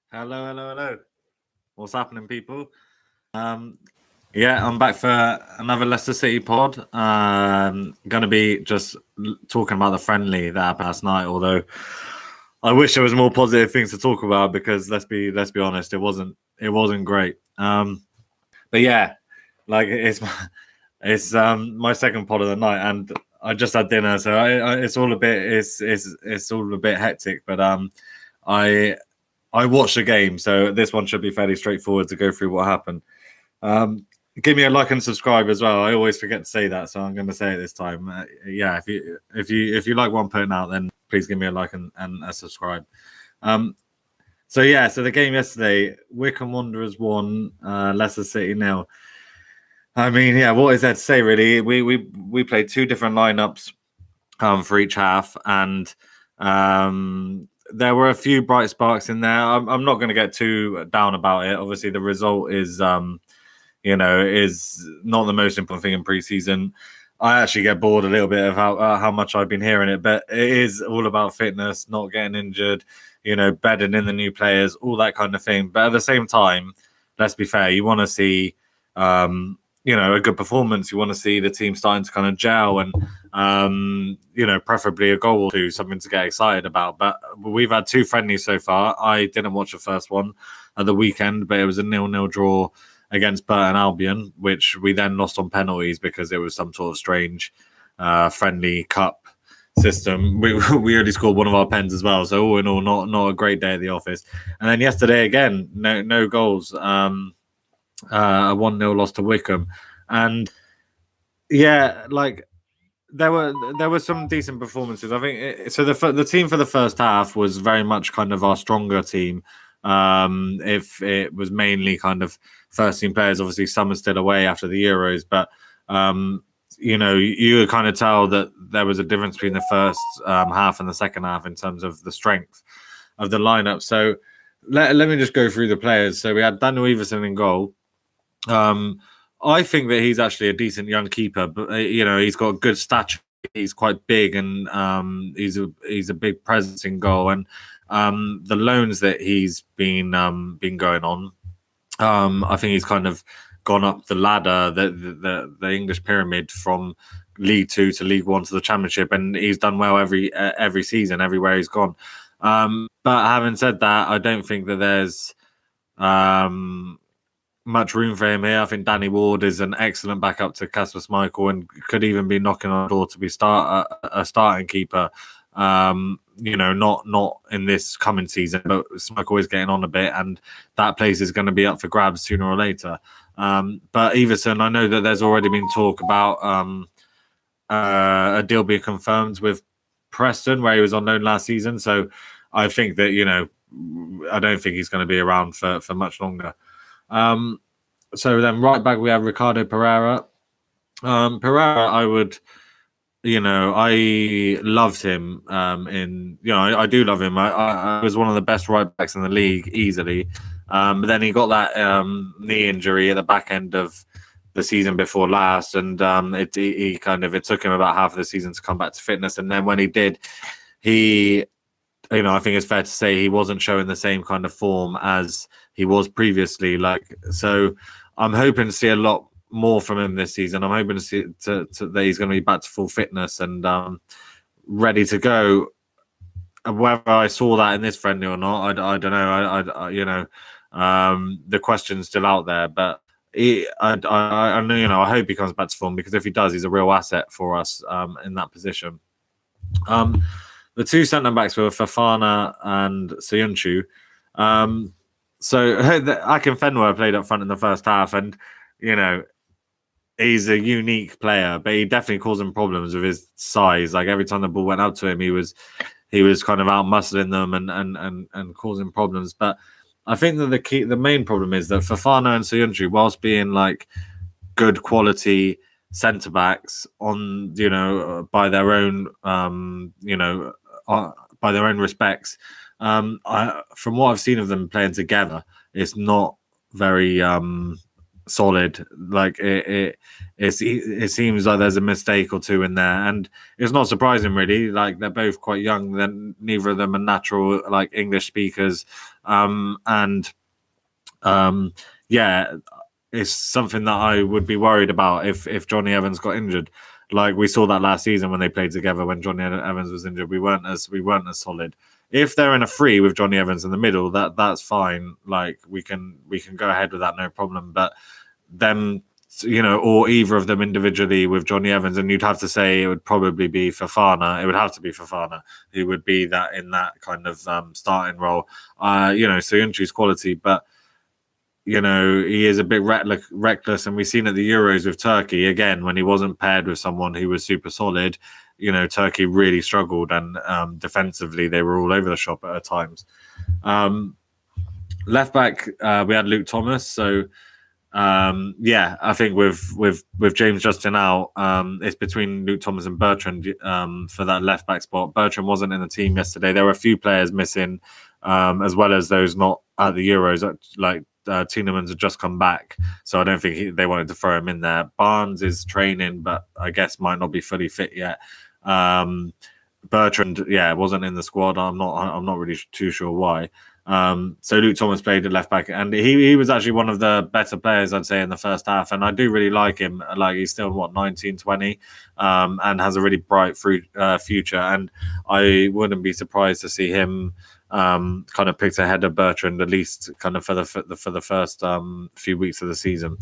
Hello, hello, hello. What's happening, people? Um, yeah, I'm back for another Leicester City pod. Going to be just talking about the friendly that happened last night. Although I wish there was more positive things to talk about because let's be honest, it wasn't great. But yeah, like it's my second pod of the night, and I just had dinner, so it's all a bit hectic. But I I watched the game, so this one should be fairly straightforward to go through what happened. Um, Give me a like and subscribe as well. I always forget to say that, so I'm going to say it this time. Yeah, if you like what I'm putting out, then please give me a like and a subscribe. Um, so the game yesterday, Wycombe Wanderers won, Leicester City nil. I mean, yeah, what is there to say really? We played two different lineups for each half, and there were a few bright sparks in there. I'm not going to get too down about it. Obviously, the result is not the most important thing in preseason. I actually get bored a little bit of how much I've been hearing it, but it is all about fitness, not getting injured, bedding in the new players, all that kind of thing. But at the same time, let's be fair, you want to see, a good performance. You want to see the team starting to kind of gel and, preferably a goal or two, something to get excited about. But we've had two friendlies so far. I didn't watch the first one at the weekend, but it was a 0-0 draw against Burton Albion, which we then lost on penalties because it was some sort of strange friendly cup system. We only scored one of our pens as well, so all in all, not a great day at the office. And then yesterday again, no goals, a 1-0 loss to Wycombe, and yeah, like there were some decent performances. I think so. The team for the first half was very much kind of our stronger team. If it was mainly kind of first team players, obviously some are still away after the Euros, but you could kind of tell that there was a difference between the first half and the second half in terms of the strength of the lineup. So let me just go through the players. So we had Daniel Everson in goal. I think that he's actually a decent young keeper, but he's got good stature. He's quite big, and he's a big presence in goal. And the loans that he's been going on, I think he's kind of gone up the ladder, the English pyramid from League Two to League One to the Championship, and he's done well every season, everywhere he's gone. But having said that, I don't think that there's much room for him here. I think Danny Ward is an excellent backup to Kasper Schmeichel and could even be knocking on the door to be a starting keeper. Not in this coming season, but Schmeichel is getting on a bit, and that place is going to be up for grabs sooner or later. But Everson, I know that there's already been talk about a deal being confirmed with Preston, where he was on loan last season. So I think that I don't think he's going to be around for much longer. So then right back we have Ricardo Pereira. Pereira, I loved him. I do love him. I was one of the best right backs in the league easily. But then he got that knee injury at the back end of the season before last, and it took him about half of the season to come back to fitness. And then when he did, I think it's fair to say he wasn't showing the same kind of form as he was previously. So I'm hoping to see a lot more from him this season. I'm hoping to see that he's going to be back to full fitness and ready to go. Whether I saw that in this friendly or not, I don't know. The question's still out there, but I know. I hope he comes back to form, because if he does, he's a real asset for us in that position. The two centre backs were Fofana and Soyuncu. So Akinfenwa played up front in the first half, and he's a unique player, but he definitely caused them problems with his size. Like every time the ball went out to him, he was kind of out muscling them and causing problems. But I think that the main problem is that Fofana and Soyuncu, whilst being like good quality centre backs on by their own by their own respects, from what I've seen of them playing together, it's not very solid. Like it seems like there's a mistake or two in there, and it's not surprising really. Like they're both quite young. Then neither of them are natural like English speakers, and yeah, it's something that I would be worried about if Johnny Evans got injured. Like we saw that last season when they played together when Johnny Evans was injured, we weren't as solid. If they're in a free with Johnny Evans in the middle, that's fine. Like we can go ahead with that, no problem. But them, or either of them individually with Johnny Evans, and you'd have to say it would probably be Fofana. It would have to be Fofana who would be that in that kind of starting role. Soyuncu's quality, but he is a bit reckless, and we've seen at the Euros with Turkey again when he wasn't paired with someone who was super solid. Turkey really struggled, and defensively they were all over the shop at times. Left back, we had Luke Thomas. So I think with James Justin out, it's between Luke Thomas and Bertrand for that left back spot. Bertrand wasn't in the team yesterday. There were a few players missing, as well as those not at the Euros. Like Tielemans had just come back, so I don't think they wanted to throw him in there. Barnes is training, but I guess might not be fully fit yet. Bertrand, wasn't in the squad. I'm not really too sure why. So Luke Thomas played at left back, and he was actually one of the better players, I'd say, in the first half. And I do really like him. Like he's still 19, 20, and has a really bright future. And I wouldn't be surprised to see him kind of picked ahead of Bertrand, at least kind of for the first few weeks of the season.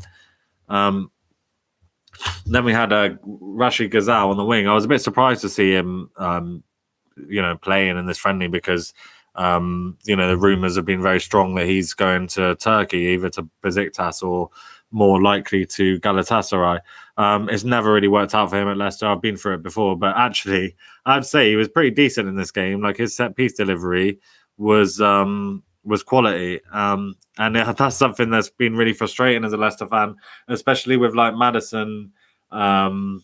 Then we had Rashid Ghazal on the wing. I was a bit surprised to see him, playing in this friendly because, the rumours have been very strong that he's going to Turkey, either to Besiktas or more likely to Galatasaray. It's never really worked out for him at Leicester. I've been through it before, but actually, I'd say he was pretty decent in this game. Like his set piece delivery was quality, and that's something that's been really frustrating as a Leicester fan, especially with like Maddison. I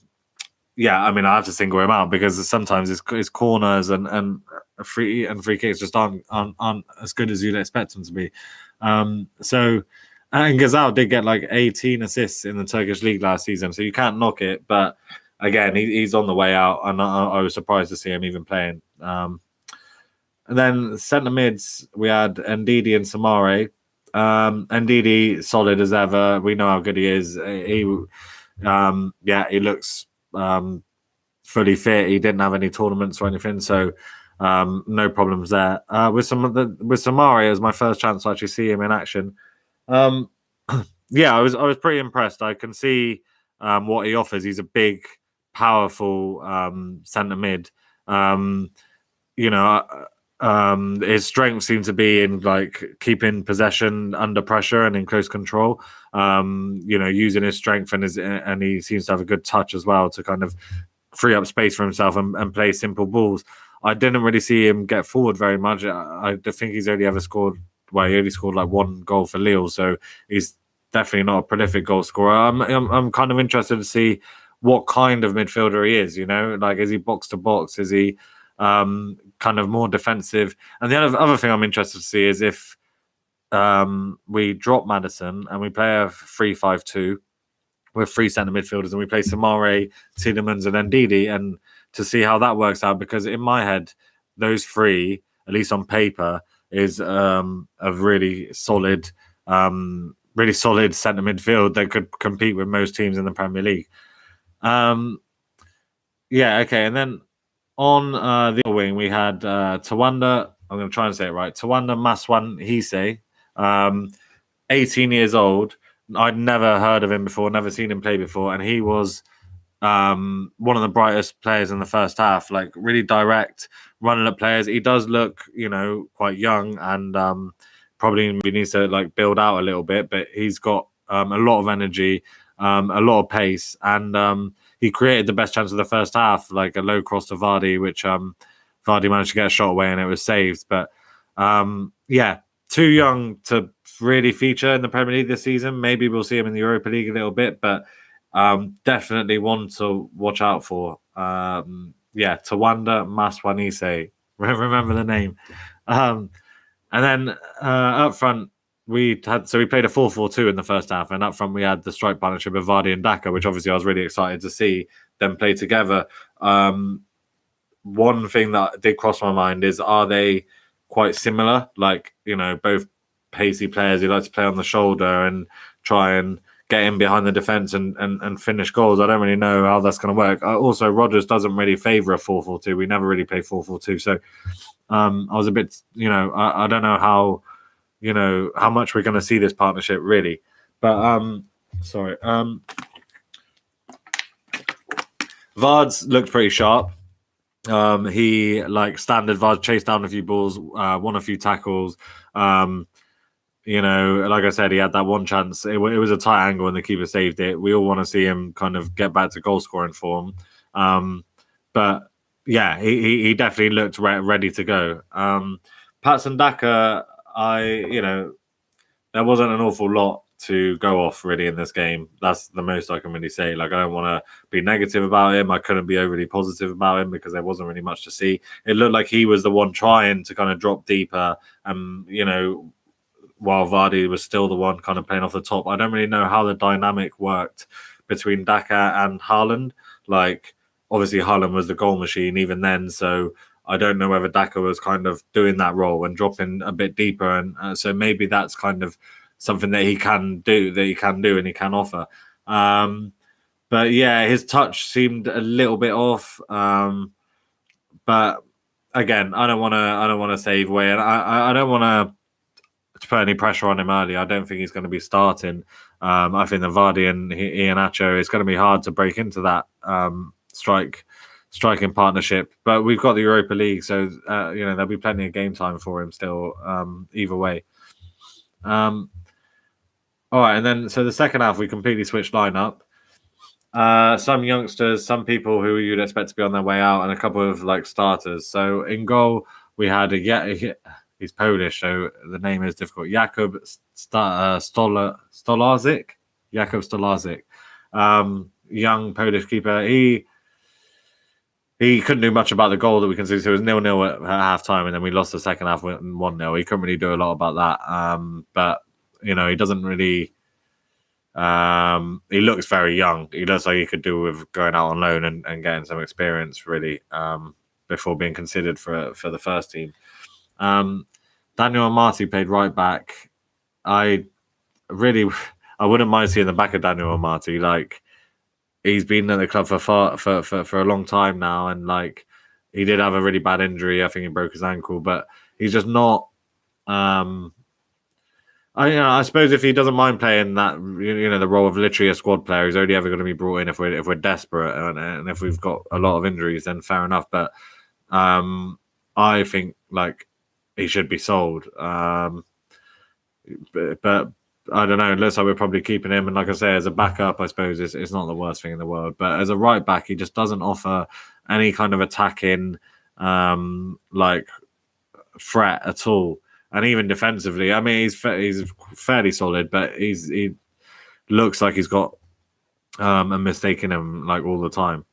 have to single him out because sometimes his corners and free kicks just aren't as good as you'd expect them to be. And Ghazal did get like 18 assists in the Turkish league last season, so you can't knock it. But again, he's on the way out, and I was surprised to see him even playing. And then centre mids, we had Ndidi and Samare. Ndidi solid as ever. We know how good he is. He looks fully fit. He didn't have any tournaments or anything, so no problems there. With Samare, it was my first chance to actually see him in action. I was pretty impressed. I can see what he offers. He's a big, powerful centre mid. His strength seems to be in like keeping possession under pressure and in close control. Using his strength and he seems to have a good touch as well to kind of free up space for himself and play simple balls. I didn't really see him get forward very much. I think he's only ever scored. Well, he only scored like one goal for Lille, so he's definitely not a prolific goal scorer. I'm kind of interested to see what kind of midfielder he is. Like is he box to box? Is he kind of more defensive? And the other thing I'm interested to see is if we drop Maddison and we play a 3-5-2 with three centre midfielders and we play Samare, Tielemans and Ndidi, and to see how that works out, because in my head, those three, at least on paper, is a really solid centre midfield that could compete with most teams in the Premier League. And then on the other wing, we had Tawanda. I'm going to try and say it right. Tawanda Maswan Hise, 18 years old. I'd never heard of him before, never seen him play before, and he was one of the brightest players in the first half. Like really direct, running at players. He does look, quite young, and probably needs to like build out a little bit. But he's got a lot of energy, a lot of pace, and he created the best chance of the first half, like a low cross to Vardy, which Vardy managed to get a shot away and it was saved. But too young to really feature in the Premier League this season. Maybe we'll see him in the Europa League a little bit, but definitely one to watch out for. Tawanda Maswanise. Remember the name. And then up front, we played a 4-4-2 in the first half, and up front we had the strike partnership of Vardy and Daka, which obviously I was really excited to see them play together. One thing that did cross my mind is, are they quite similar? Like, both pacey players who like to play on the shoulder and try and get in behind the defense and finish goals. I don't really know how that's going to work. Also, Rodgers doesn't really favour a 4-4-2. We never really play 4-4-2. So I was a bit, I don't know how much we're going to see this partnership really. But sorry. Vards looked pretty sharp. He standard Vards chased down a few balls, won a few tackles. Like I said, he had that one chance. It was a tight angle and the keeper saved it. We all want to see him kind of get back to goal scoring form. But yeah, he definitely looked ready to go. Patson Daka, there wasn't an awful lot to go off really in this game. That's the most I can really say. Like, I don't want to be negative about him. I couldn't be overly positive about him because there wasn't really much to see. It looked like he was the one trying to kind of drop deeper, while Vardy was still the one kind of playing off the top. I don't really know how the dynamic worked between Daka and Haaland. Like, obviously Haaland was the goal machine even then, so I don't know whether Daka was kind of doing that role and dropping a bit deeper, and so maybe that's kind of something that he can do, and he can offer. But yeah, his touch seemed a little bit off. But again, I don't want to save away, and I don't want to put any pressure on him early. I don't think he's going to be starting. I think the Vardy and Iheanacho, it's going to be hard to break into that striking partnership. But we've got the Europa League, so there'll be plenty of game time for him still. Either way. All right, and then so the second half we completely switched lineup. Some youngsters, some people who you'd expect to be on their way out, and a couple of starters. So in goal we had he's Polish, so the name is difficult. Jakub Stolarczyk. Jakub Stolarczyk, young Polish keeper. He couldn't do much about the goal that we can see. So it was 0-0 at half time, and then we lost the second half 1-0. He couldn't really do a lot about that. But he doesn't really. He looks very young. He looks like he could do with going out on loan and getting some experience really before being considered for the first team. Daniel Amati played right back. I wouldn't mind seeing the back of Daniel Amati. Like, he's been at the club for a long time now, and he did have a really bad injury. I think he broke his ankle, but he's just not. I suppose if he doesn't mind playing that, the role of literally a squad player, he's only ever going to be brought in if we're desperate and if we've got a lot of injuries, then fair enough. But I think he should be sold. But I don't know. It looks like we're probably keeping him. And like I say, as a backup, I suppose it's not the worst thing in the world. But as a right back, he just doesn't offer any kind of attacking threat at all. And even defensively, I mean, he's fairly solid, but he looks like he's got a mistake in him all the time.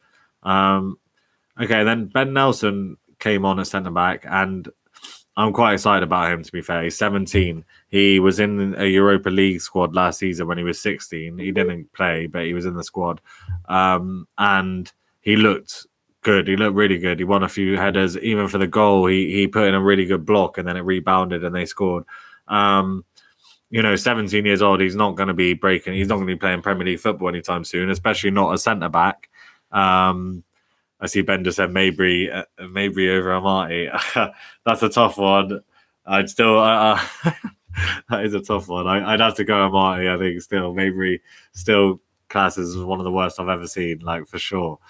Okay, then Ben Nelson came on at centre back, and I'm quite excited about him. To be fair, he's 17. He was in a Europa League squad last season when he was 16. He didn't play, but he was in the squad, and he looked good. He looked really good. He won a few headers. Even for the goal, he put in a really good block, and then it rebounded and they scored. 17 years old, he's not going to be breaking. He's not going to be playing Premier League football anytime soon, especially not as centre back. I see Ben just said Mabry over Amati. That's a tough one. I'd still that is a tough one. I'd have to go Amati. I think still Mabry still classes as one of the worst I've ever seen, for sure.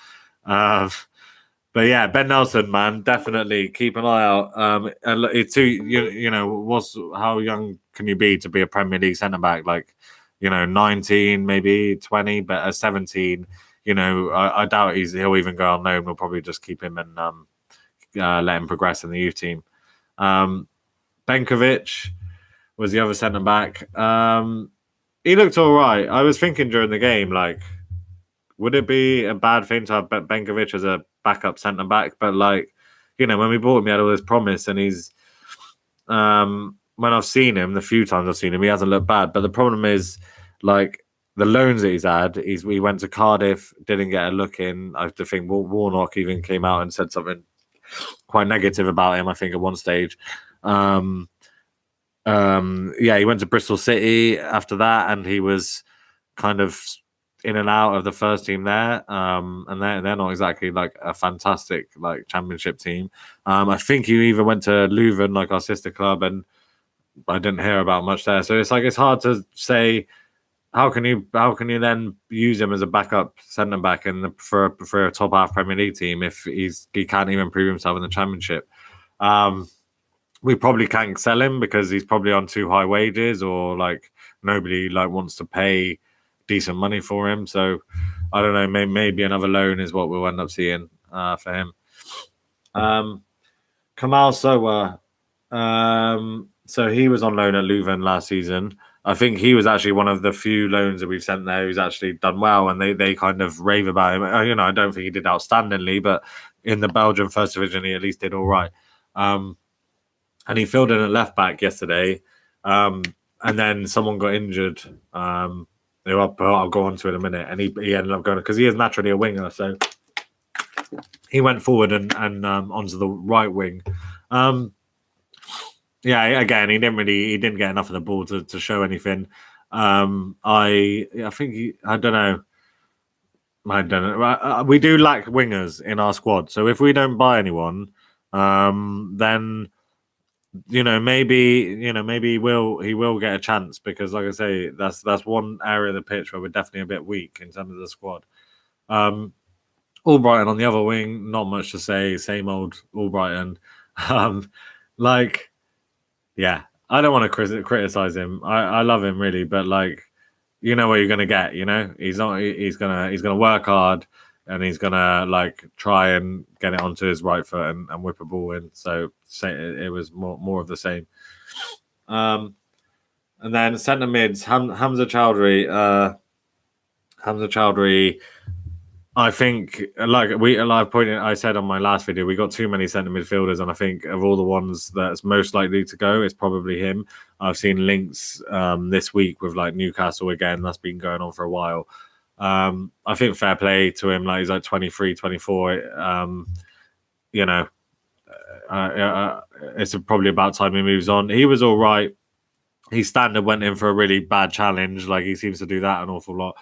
But yeah, Ben Nelson, man, definitely keep an eye out. And it's how young can you be to be a Premier League centre back? 19, maybe 20, but at 17, I doubt he'll even go on loan. We'll probably just keep him and let him progress in the youth team. Benkovic was the other centre back. He looked all right. I was thinking during the game, would it be a bad thing to have Benkovic as a backup centre back? But when we bought him, he had all this promise, and he's when I've seen him, the few times I've seen him, he hasn't looked bad. But the problem is, like, the loans that he's had, he went to Cardiff, didn't get a look in. I think Warnock even came out and said something quite negative about him, I think, at one stage. He went to Bristol City after that, and he was kind of in and out of the first team there. And they're not exactly like a fantastic like championship team. I think he even went to Leuven, like our sister club, and I didn't hear about much there. So it's hard to say how can you then use him as a backup centre back for a top half Premier League team if he can't even prove himself in the championship. We probably can't sell him because he's probably on too high wages, or like nobody like wants to pay decent money for him. So I don't know. Maybe another loan is what we'll end up seeing for him. Kamal Sowa. So he was on loan at Leuven last season. I think he was actually one of the few loans that we've sent there who's actually done well, and they kind of rave about him. I don't think he did outstandingly, but in the Belgian First Division, he at least did all right. And he filled in at left back yesterday, and then someone got injured. I'll go on to it in a minute, and he ended up going because he is naturally a winger, so he went forward and onto the right wing. Again, he didn't get enough of the ball to show anything. I don't know. We do lack wingers in our squad, so if we don't buy anyone, then maybe he will get a chance, because like I say, that's one area of the pitch where we're definitely a bit weak in terms of the squad. Albrighton on the other wing, not much to say, same old Albrighton. I don't want to criticize him. I love him really, but like, you know what you're gonna get. He's gonna work hard, and he's gonna like try and get it onto his right foot and whip a ball in. So it was more of the same. And then centre mids, Hamza Chowdhury. I think, I said on my last video, we got too many centre midfielders, and I think of all the ones that's most likely to go, it's probably him. I've seen links this week with like Newcastle again. That's been going on for a while. I think fair play to him. Like, he's like 23, 24. It's probably about time he moves on. He was all right. His standard went in for a really bad challenge. Like, he seems to do that an awful lot.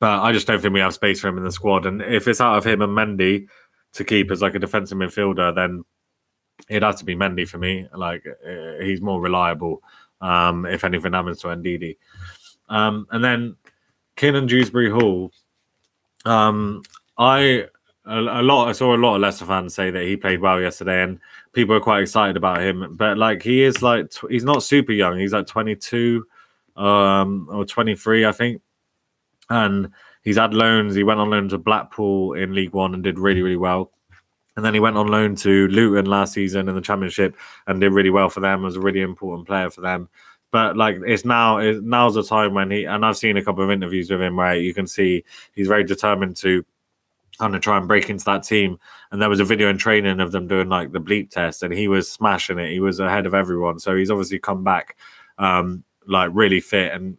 But I just don't think we have space for him in the squad. And if it's out of him and Mendy to keep as like a defensive midfielder, then it has to be Mendy for me. Like, he's more reliable if anything happens to Ndidi. And then Kiernan Dewsbury Hall. I saw a lot of Leicester fans say that he played well yesterday, and people are quite excited about him. But like, he is like he's not super young. He's like 22 or 23, I think. And he's had loans. He went on loan to Blackpool in League One and did really, really well. And then he went on loan to Luton last season in the Championship and did really well for them. Was a really important player for them. But like, now's the time when and I've seen a couple of interviews with him where you can see he's very determined to kind of try and break into that team. And there was a video in training of them doing like the bleep test, and he was smashing it. He was ahead of everyone. So he's obviously come back like really fit and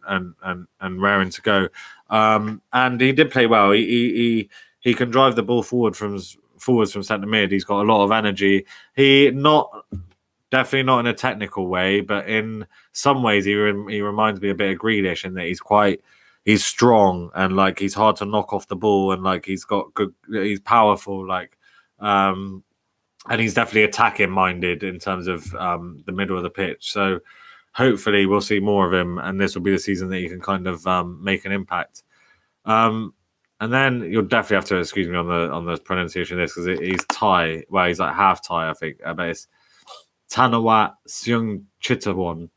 raring to go. And he did play well. He can drive the ball forwards from centre mid. He's got a lot of energy. Definitely not in a technical way, but in some ways he reminds me a bit of Grealish in that he's strong, and like, he's hard to knock off the ball, and like, he's powerful, like, and he's definitely attacking minded in terms of the middle of the pitch. So hopefully we'll see more of him, and this will be the season that he can kind of make an impact. And then you'll definitely have to excuse me on the pronunciation of this, because he's Thai. Well, he's like half Thai, I think. But it's Tanawat Seung Chitawon.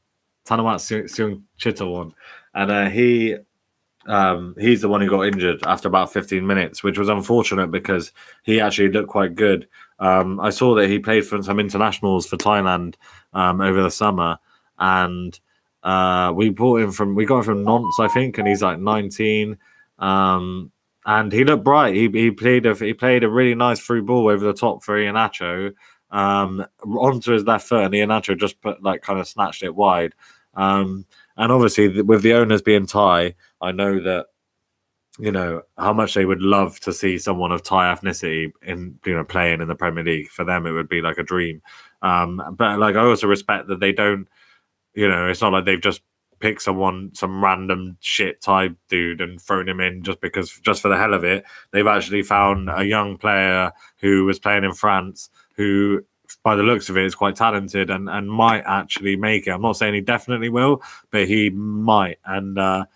And he's the one who got injured after about 15 minutes, which was unfortunate because he actually looked quite good. I saw that he played for some internationals for Thailand over the summer, and we got him from Nantes, I think, and he's like 19. And he looked bright. He played a really nice through ball over the top for Iheanacho. onto his left foot, and Iheanacho just kind of snatched it wide. And obviously, with the owners being Thai, I know that how much they would love to see someone of Thai ethnicity playing in the Premier League. For them, it would be like a dream. But I also respect that they don't. It's not like they've just picked some random shit Thai dude and thrown him in just for the hell of it. They've actually found a young player who was playing in France who, by the looks of it, is quite talented and might actually make it. I'm not saying he definitely will, but he might. And I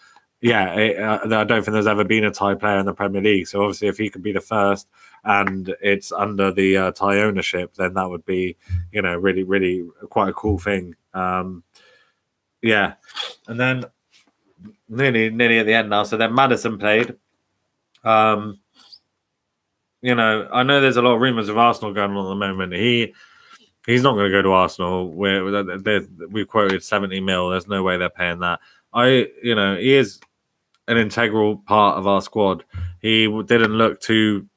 don't think there's ever been a Thai player in the Premier League. So obviously, if he could be the first and it's under the Thai ownership, then that would be, really, really quite a cool thing. And then nearly at the end now. So then Maddison played. I know there's a lot of rumours of Arsenal going on at the moment. He's not going to go to Arsenal. We quoted 70 mil. There's no way they're paying that. He is an integral part of our squad. He didn't look too.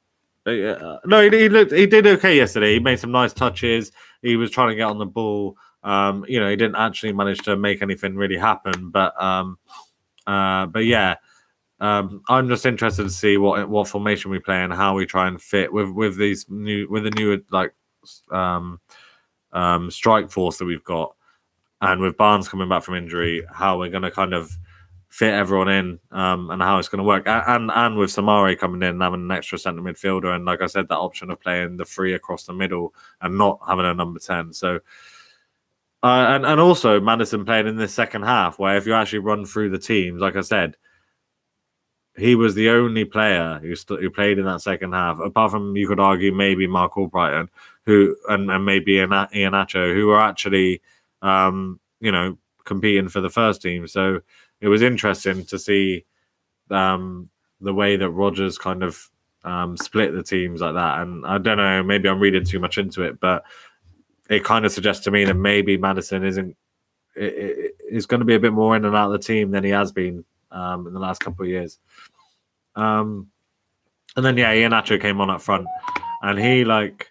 No, he did okay yesterday. He made some nice touches. He was trying to get on the ball. He didn't actually manage to make anything really happen. But yeah, I'm just interested to see what formation we play and how we try and fit with the new strike force that we've got, and with Barnes coming back from injury, how we're going to kind of fit everyone in, and how it's going to work, and with Samari coming in and having an extra centre midfielder, and like I said, that option of playing the three across the middle and not having a number 10. So, and also Maddison playing in this second half, where if you actually run through the teams, like I said, he was the only player who played in that second half, apart from, you could argue, maybe Mark Albrighton, and maybe Iheanacho, who were actually, competing for the first team. So it was interesting to see the way that Rodgers kind of split the teams like that. And I don't know, maybe I'm reading too much into it, but it kind of suggests to me that maybe Maddison is going to be a bit more in and out of the team than he has been in the last couple of years. And then Iheanacho came on up front, and he looked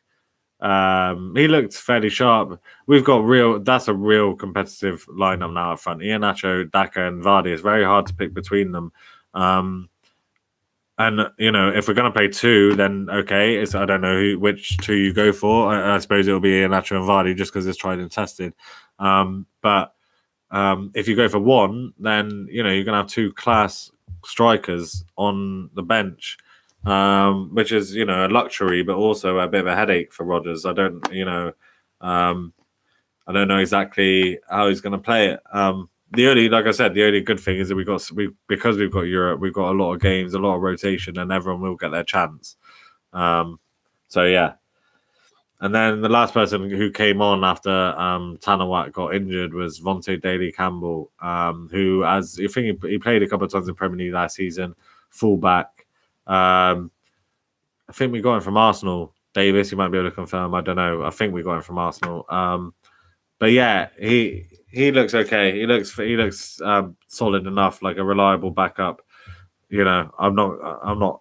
fairly sharp. We've got that's a real competitive lineup now up front. Iheanacho, Daka, and Vardy. It's very hard to pick between them. And if we're going to play two, then okay. I don't know which two you go for. I suppose it'll be Iheanacho and Vardy just because it's tried and tested. But if you go for one, then you're going to have two class strikers on the bench, which is a luxury, but also a bit of a headache for Rodgers. I don't know exactly how he's going to play it. The only good thing is that because we've got Europe, we've got a lot of games, a lot of rotation, and everyone will get their chance. So yeah. And then the last person who came on after Tanawat got injured was Vontae Daly-Campbell, who, as you think, he played a couple of times in Premier League last season, fullback. I think we got him from Arsenal. Davis, you might be able to confirm. I don't know. I think we got him from Arsenal. But yeah, he looks okay. He looks solid enough, like a reliable backup. I'm not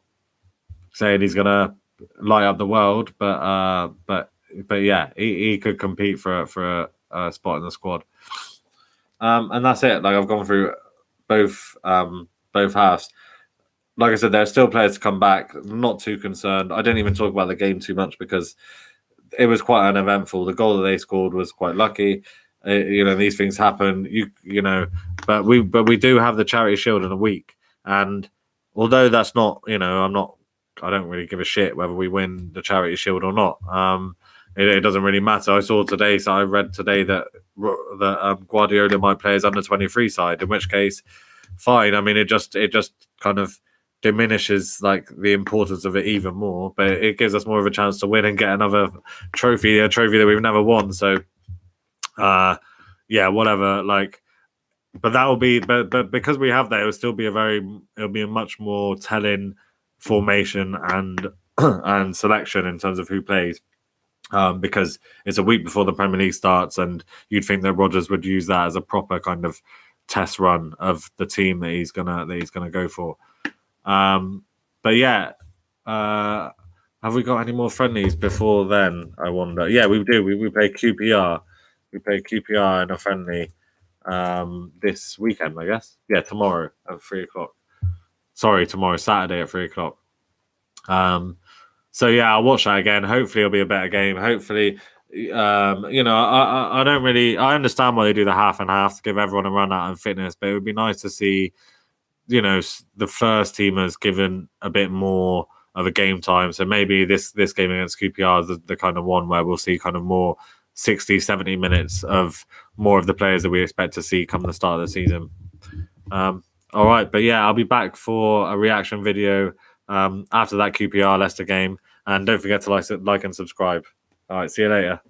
saying he's gonna light up the world, but yeah, he could compete for a spot in the squad. And that's it. Like, I've gone through both halves. Like I said, there are still players to come back. I'm not too concerned. I didn't even talk about the game too much because it was quite uneventful. The goal that they scored was quite lucky. These things happen. But we do have the Charity Shield in a week, and although that's not, I don't really give a shit whether we win the Charity Shield or not. It doesn't really matter. I read today that Guardiola might play his under-23 side, in which case, fine. I mean, it just kind of diminishes like the importance of it even more, but it gives us more of a chance to win and get another trophy, a trophy that we've never won. So, whatever. Like, but that will be, but because we have that, it'll be a much more telling formation and and selection in terms of who plays. Because it's a week before the Premier League starts, and you'd think that Rodgers would use that as a proper kind of test run of the team that he's gonna go for. But yeah, Have we got any more friendlies before then? I wonder. Yeah, we do. We play QPR. We play QPR in a friendly this weekend, I guess. Yeah, tomorrow at 3 o'clock. Sorry, tomorrow, Saturday at 3 o'clock. So yeah, I'll watch that again. Hopefully, it'll be a better game. Hopefully, I don't really. I understand why they do the half and half to give everyone a run out of fitness, but it would be nice to see, the first teamers given a bit more of a game time. So maybe this game against QPR is the kind of one where we'll see kind of more 60, 70 minutes of more of the players that we expect to see come the start of the season. All right, but yeah, I'll be back for a reaction video after that QPR Leicester game, and don't forget to like and subscribe. All right, see you later.